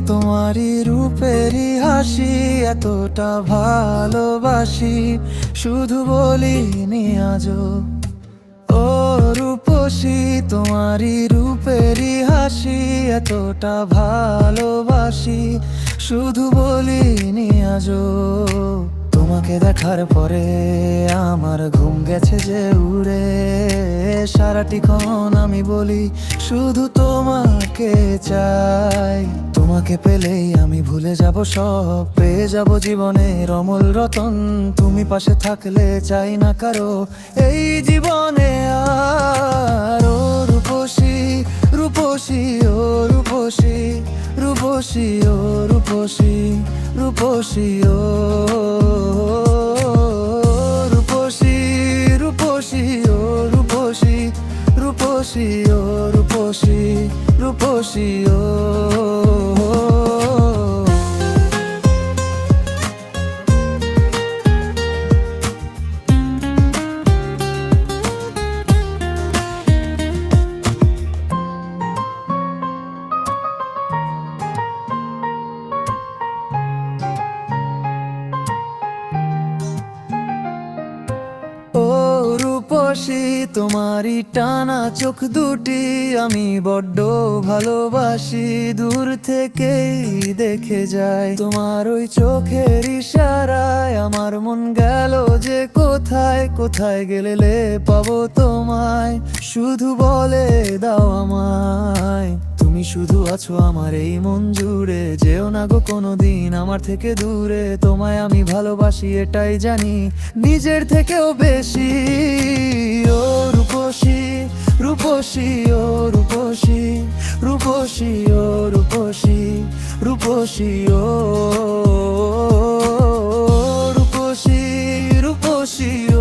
তোমারই রূপেরই হাসি এতটা ভালোবাসি, শুধু বলিনি আজও। ও রূপসী, তোমারই রূপেরই হাসি এতটা ভালোবাসি, শুধু বলিনি আজও। তোমাকে দেখার পরে আমার ঘুম গেছে যে উড়ে, সারাটিক্ষণ আমি বলি শুধু তোমাকে চাই। তোমাকে পেলেই আমি ভুলে যাব সব, পেয়ে যাব জীবনের অমূল রতন। তুমি পাশে থাকলে চাই না কারো এই জীবনে আর। ও রূপসী, রূপসী, ও রূপসী, রূপসী, ও রূপসী, রূপসী, ও রূপসী, রূপসী, ও রূপসী, রূপসী, ও রূপসী, রূপসী, ও। ও রূপসী, তোমারই টানা চোখ দুটি আমি বড্ড ভালোবাসি। দূর থেকেই দেখে যাই তোমার ওই চোখের ইশারায়, আমার মন গেল যে কোথায়, কোথায় গেলে পাবো তোমায়। শুধু বলে দাও আমায়, তুমি শুধু আছো আমার এই মন জুড়ে। যেও না গো কোনোদিন আমার থেকে দূরে, তোমায় আমি ভালোবাসি এটাই জানি নিজের থেকেও বেশি। ও রূপসী, রূপসী, ও রূপসী, রূপসী, ও রূপসী, রূপসী, ও রূপসী, রূপসী, ও